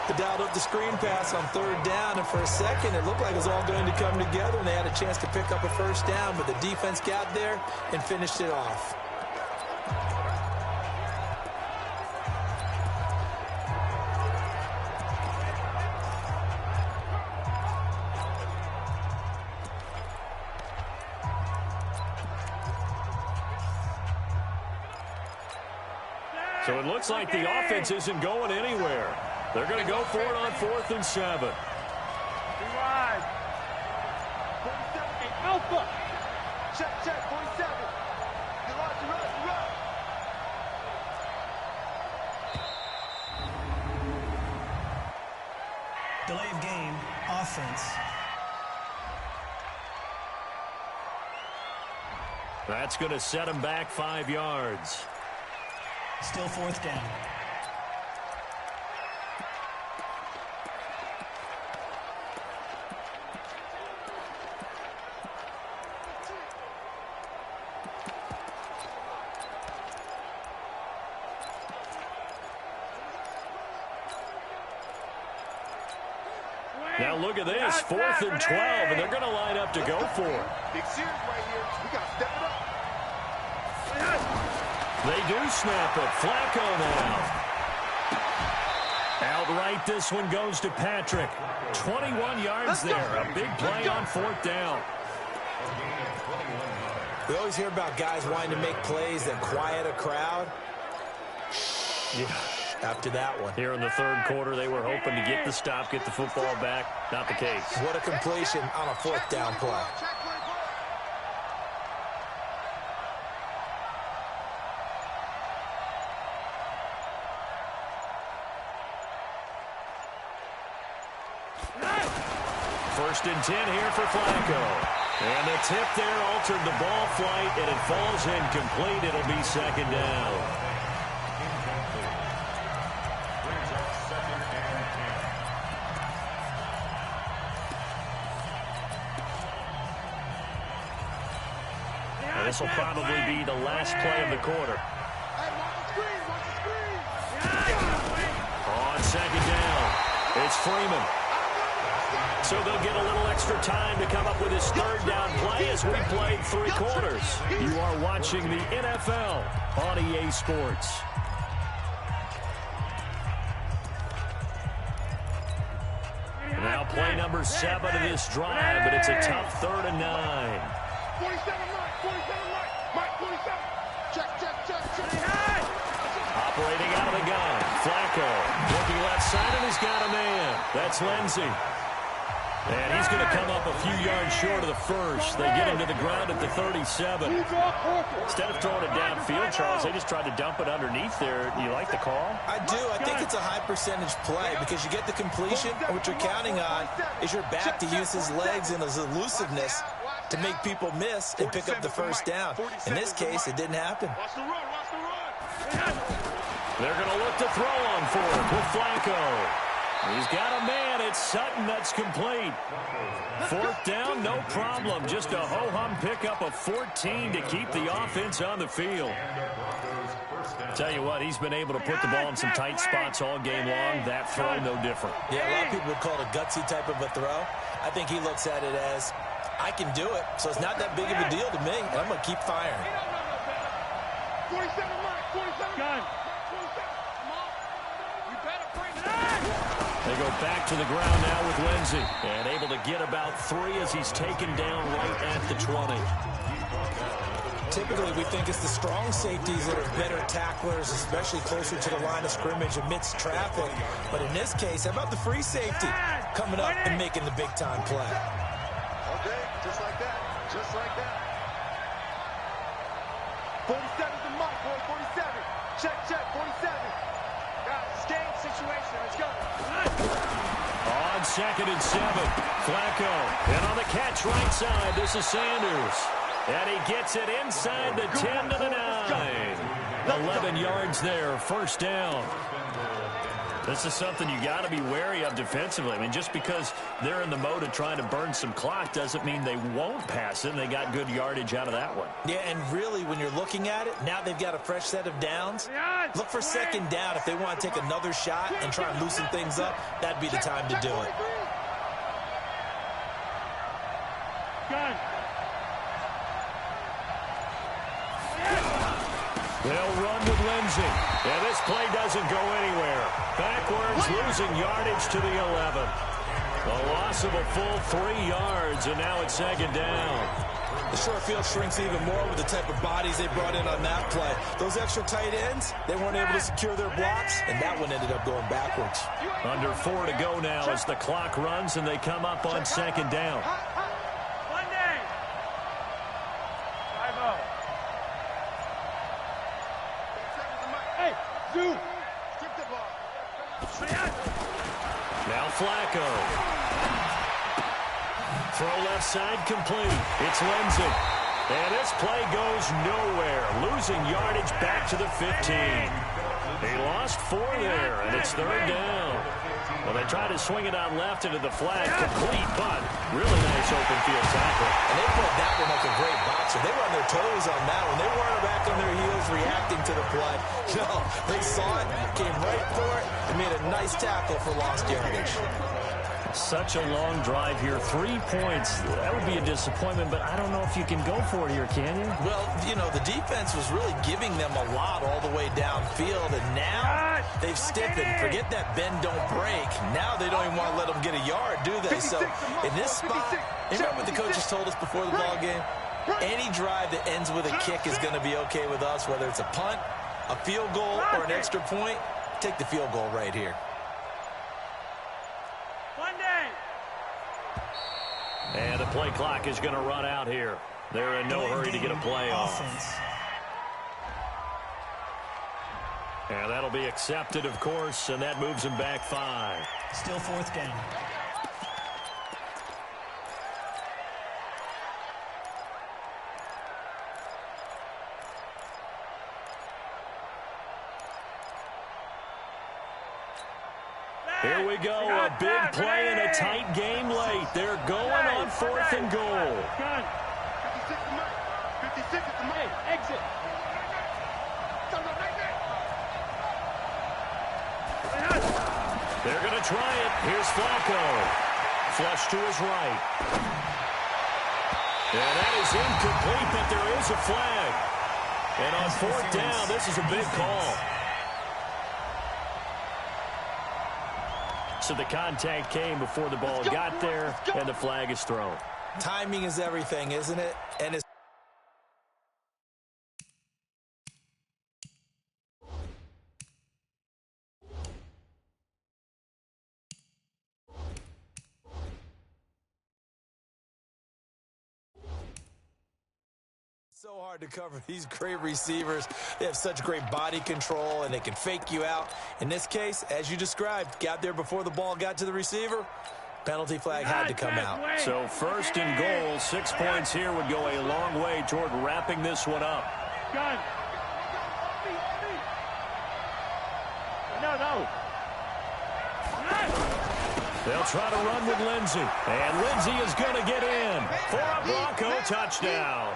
Speaker 2: They dialed up the screen pass on 3rd down, and for a second it looked like it was all going to come together, and they had a chance to pick up a 1st down, but the defense got there and finished it off.
Speaker 1: So it looks like the offense isn't going anywhere. They're going to go for it on 4th and 7.
Speaker 3: Be wide. 47, Alpha.
Speaker 5: Check, 47. You run.
Speaker 6: Delay of game, offense.
Speaker 1: That's going to set him back 5 yards.
Speaker 6: Still 4th down.
Speaker 1: Now look at this, 4th and 12, and they're going to line up to go for it.
Speaker 5: Big series right here. We got to step it up.
Speaker 1: They do snap it. Flacco now. Outright, this one goes to Patrick. 21 yards there. A big play on 4th down.
Speaker 2: We always hear about guys wanting to make plays that quiet a crowd.
Speaker 1: Yeah.
Speaker 2: After that one.
Speaker 1: Here in the 3rd quarter, they were hoping to get the stop, get the football back. Not the case.
Speaker 2: What a completion on a 4th down play.
Speaker 1: First and 10 here for Flacco. And the tip there altered the ball flight, and it falls incomplete. It'll be 2nd down. And this will probably be the last play of the quarter. second down. It's Freeman. So they'll get a little extra time to come up with his third down play as we played 3 quarters. You are watching the NFL on EA Sports. Now play number 7 of this drive, but it's a tough 3rd and 9.
Speaker 5: 47, Mike, 47. Check.
Speaker 1: Operating out of the gun, Flacco looking left side, and he's got a man. That's Lindsey. And he's going to come up a few yards short of the first. They get him to the ground at the 37. Instead of throwing it downfield, Charles, they just tried to dump it underneath there. Do you like the call?
Speaker 2: I do. I think it's a high percentage play because you get the completion, and what you're counting on is your back to use his legs and his elusiveness to make people miss and pick up the first down. In this case, it didn't happen.
Speaker 5: Watch the run.
Speaker 1: They're going to look to throw on for it with Flacco. He's got a man. It's Sutton. That's complete. 4th down, no problem. Just a ho-hum pickup of 14 to keep the offense on the field. Tell you what, he's been able to put the ball in some tight spots all game long. That throw, no different.
Speaker 2: Yeah, a lot of people would call it a gutsy type of a throw. I think he looks at it as, I can do it, so it's not that big of a deal to me, and I'm going to keep firing.
Speaker 5: 47, Mike, 47. Gun.
Speaker 1: They go back to the ground now with Lindsey. And able to get about 3 as he's taken down right at the 20.
Speaker 2: Typically, we think it's the strong safeties that are better tacklers, especially closer to the line of scrimmage amidst traffic. But in this case, how about the free safety coming up and making the big-time play?
Speaker 5: Okay, just like that. 47's the Mike, boy, 47. Check, 47. Guys, game situation. Let's go.
Speaker 1: On 2nd and 7, Flacco. And on the catch right side, this is Sanders. And he gets it inside the 10 to the 9. 11 yards there, first down. This is something you got to be wary of defensively. I mean, just because they're in the mode of trying to burn some clock doesn't mean they won't pass it. And they got good yardage out of that one.
Speaker 2: Yeah, and really, when you're looking at it, now they've got a fresh set of downs. Look for 2nd down. If they want to take another shot and try and loosen things up, that'd be the time to do it.
Speaker 3: Gun.
Speaker 1: They'll run with Lindsey. And this play doesn't go anywhere. Backwards, losing yardage to the 11. A loss of a full 3 yards, and now it's 2nd down.
Speaker 2: The short field shrinks even more with the type of bodies they brought in on that play. Those extra tight ends, they weren't able to secure their blocks, and that one ended up going backwards.
Speaker 1: Under 4 to go now as the clock runs, and they come up on 2nd down.
Speaker 3: Monday. 5-0. Hey, Zoo.
Speaker 1: Now Flacco. Throw left side complete. It's Lindsey. And this play goes nowhere. Losing yardage back to the 15. He lost 4 there, and it's 3rd down. Well, they tried to swing it out left into the flat. Complete, but really nice open field tackle.
Speaker 2: And they put that one like a great boxer. They were on their toes on that one. They weren't back on their heels reacting to the play. No, they saw it, came right for it, and made a nice tackle for lost yardage.
Speaker 1: Such a long drive here. 3 points. That would be a disappointment, but I don't know if you can go for it here, can you?
Speaker 2: Well, you know, the defense was really giving them a lot all the way downfield, and now they've stiffened. Forget that bend, don't break. Now they don't even want to let them get a yard, do they? So in this spot, you remember what the coaches told us before the ball game? Any drive that ends with a kick is going to be okay with us, whether it's a punt, a field goal, or an extra point. Take the field goal right here.
Speaker 1: And the play clock is going to run out here. They're in no hurry to get a play off. And that'll be accepted, of course, and that moves him back 5.
Speaker 6: Still 4th down.
Speaker 1: Here we go, a big play in a tight game late. They're going on 4th and goal.
Speaker 5: 56 to Mike. 56 to Mike.
Speaker 3: Exit.
Speaker 1: They're going to try it. Here's Flacco. Flush to his right. And that is incomplete, but there is a flag. And on fourth down, this is a big call. So the contact came before the ball got there, and the flag is thrown.
Speaker 2: Timing is everything, isn't it? And it's so hard to cover these great receivers. They have such great body control, and they can fake you out. In this case, as you described, got there before the ball got to the receiver. Penalty flag had to come out.
Speaker 1: So first and goal, 6 points here would go a long way toward wrapping this one up.
Speaker 3: Gun. No.
Speaker 1: They'll try to run with Lindsey. And Lindsey is going to get in for a Bronco touchdown.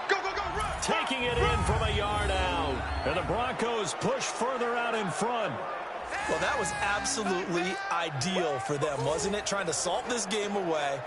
Speaker 5: Go, run!
Speaker 1: Taking it in from a yard out. And the Broncos push further out in front.
Speaker 2: Well, that was absolutely ideal for them, wasn't it? Trying to salt this game away.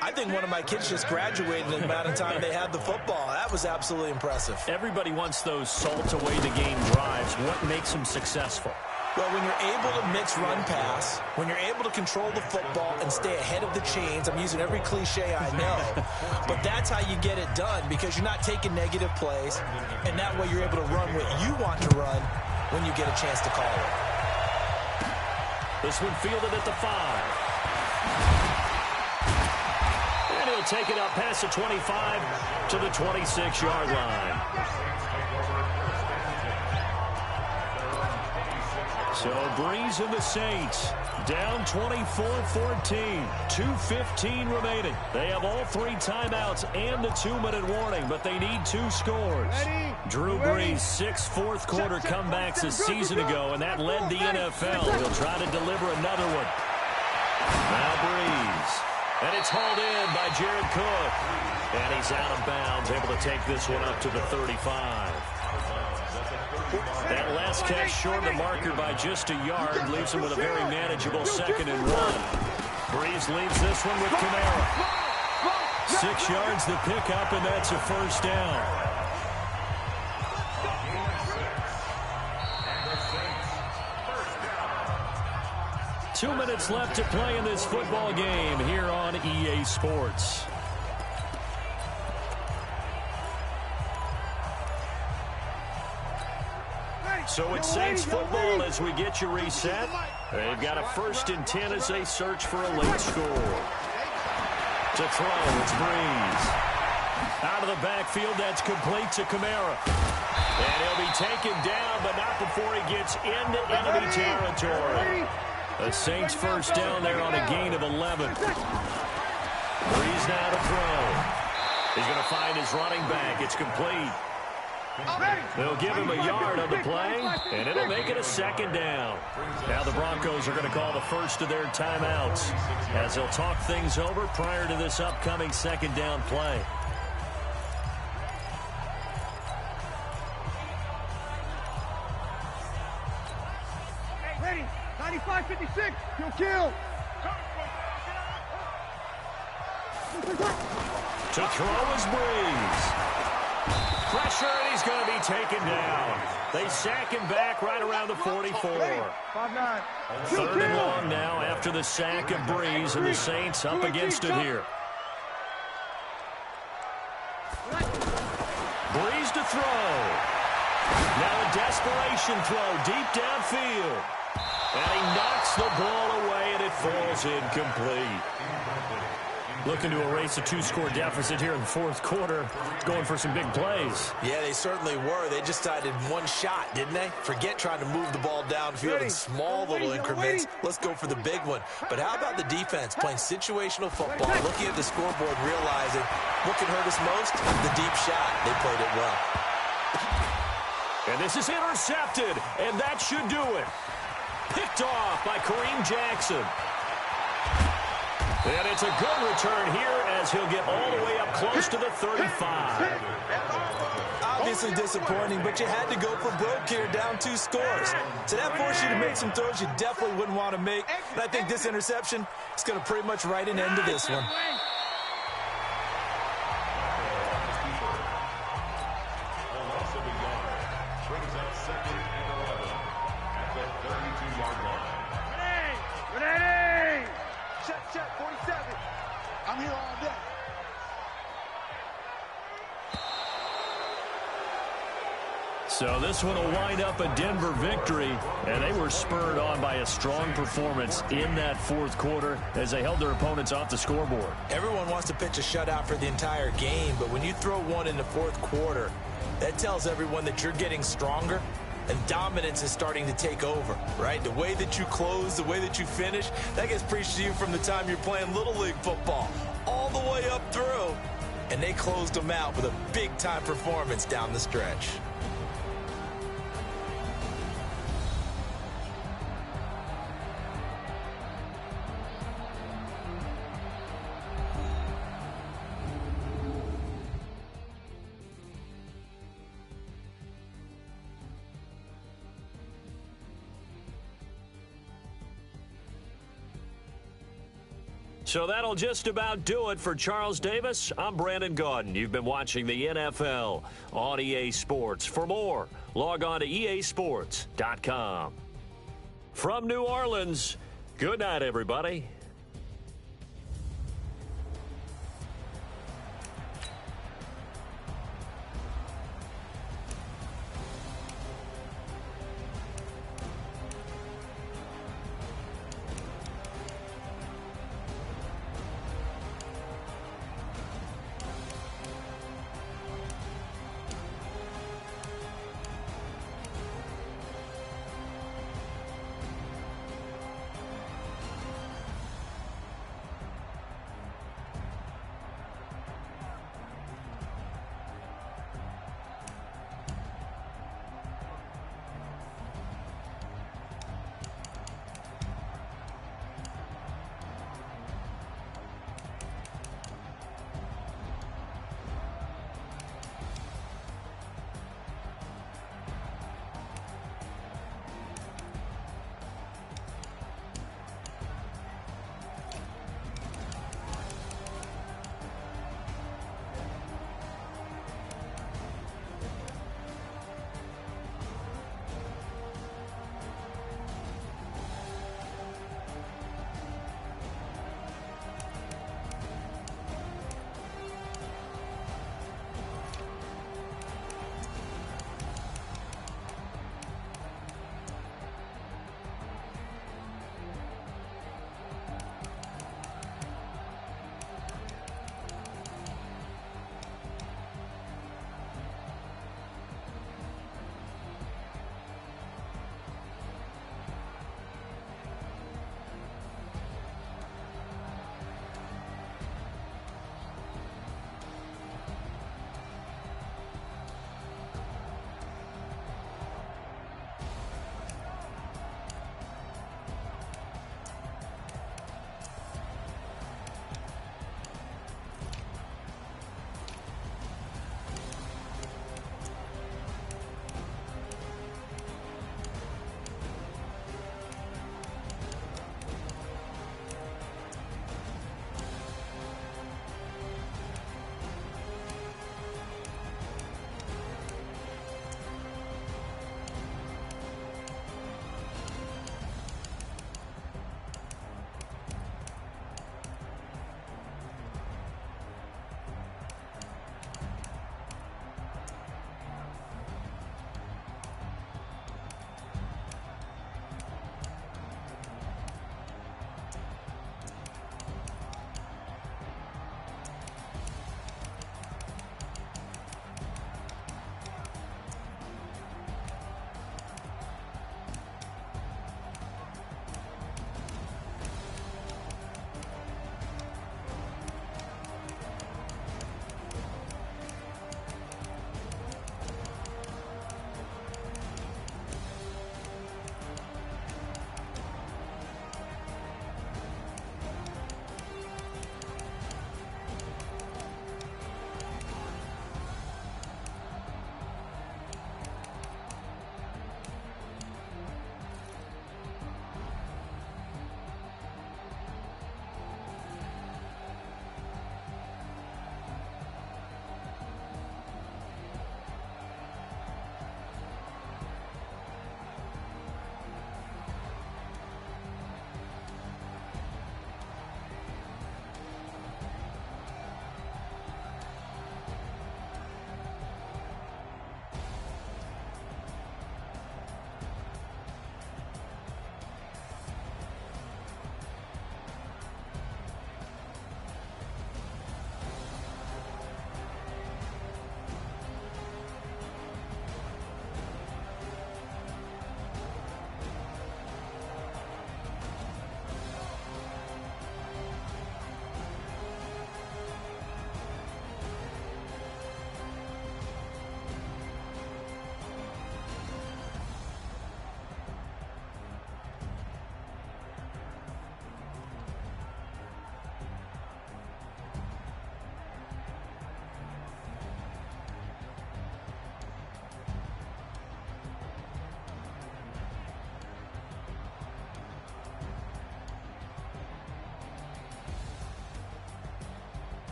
Speaker 2: I think one of my kids just graduated in the amount of time they had the football. That was absolutely impressive.
Speaker 1: Everybody wants those salt away the game drives. What makes them successful?
Speaker 2: Well, when you're able to mix run-pass, when you're able to control the football and stay ahead of the chains, I'm using every cliche I know, but that's how you get it done because you're not taking negative plays, and that way you're able to run what you want to run when you get a chance to call it.
Speaker 1: This one fielded at the 5. And he'll take it up past the 25 to the 26-yard line. So Breeze and the Saints down 24-14. 2:15 remaining. They have all 3 timeouts and the 2-minute warning, but they need 2 scores. Drew Brees, 6 fourth-quarter comebacks a season ago, and that led the NFL. He'll try to deliver another one. Now Breeze. And it's hauled in by Jared Cook. And he's out of bounds, able to take this one up to the 35. That last catch short of the marker by just a yard leaves him with a very manageable 2nd and 1. Breeze leaves this one with Kamara. 6 yards the pickup, and that's a first down. Two minutes left to play in this football game here on EA Sports. So it's Saints football as we get you reset. They've got a 1st and 10 as they search for a late score. To throw, it's Breeze. Out of the backfield, that's complete to Kamara. And he'll be taken down, but not before he gets into enemy territory. The Saints first down there on a gain of 11. Breeze now to throw. He's going to find his running back. It's complete. They'll give him a yard on the play, and it'll make it a 2nd down. Now the Broncos are going to call the first of their timeouts as they'll talk things over prior to this upcoming 2nd down play.
Speaker 3: Ready, 95-56, kill.
Speaker 1: To throw is Breeze. Pressure, and he's going to be taken down. They sack him back right around the 44.
Speaker 3: 5-9.
Speaker 1: 3rd and long now after the sack of Breeze, and the Saints up against it here. Breeze to throw. Now a desperation throw deep downfield. And he knocks the ball away, and it falls incomplete. Looking to erase a 2-score deficit here in the 4th quarter. Going for some big plays.
Speaker 2: Yeah, they certainly were. They just decided one shot, didn't they? Forget trying to move the ball downfield in small little increments. Let's go for the big one. But how about the defense playing situational football, looking at the scoreboard, realizing what can hurt us most? The deep shot. They played it well.
Speaker 1: And this is intercepted, and that should do it. Picked off by Kareem Jackson. And it's a good return here as he'll get all the way up close to the 35.
Speaker 2: obviously disappointing, but you had to go for broke here, down 2 scores. So that forced you to make some throws you definitely wouldn't want to make. And I think this interception is going to pretty much write an end to this one.
Speaker 4: Brings up 2nd and 11 at the 32-yard line.
Speaker 3: Ready! Check, 47. I'm here all day.
Speaker 1: So this one will wind up a Denver victory, and they were spurred on by a strong performance in that 4th quarter as they held their opponents off the scoreboard.
Speaker 2: Everyone wants to pitch a shutout for the entire game, but when you throw one in the 4th quarter, that tells everyone that you're getting stronger and dominance is starting to take over, right? The way that you close, the way that you finish, that gets preached to you from the time you're playing Little League football all the way up through, and they closed them out with a big-time performance down the stretch.
Speaker 1: So that'll just about do it for Charles Davis. I'm Brandon Gaudin. You've been watching the NFL on EA Sports. For more, log on to easports.com. From New Orleans, good night, everybody.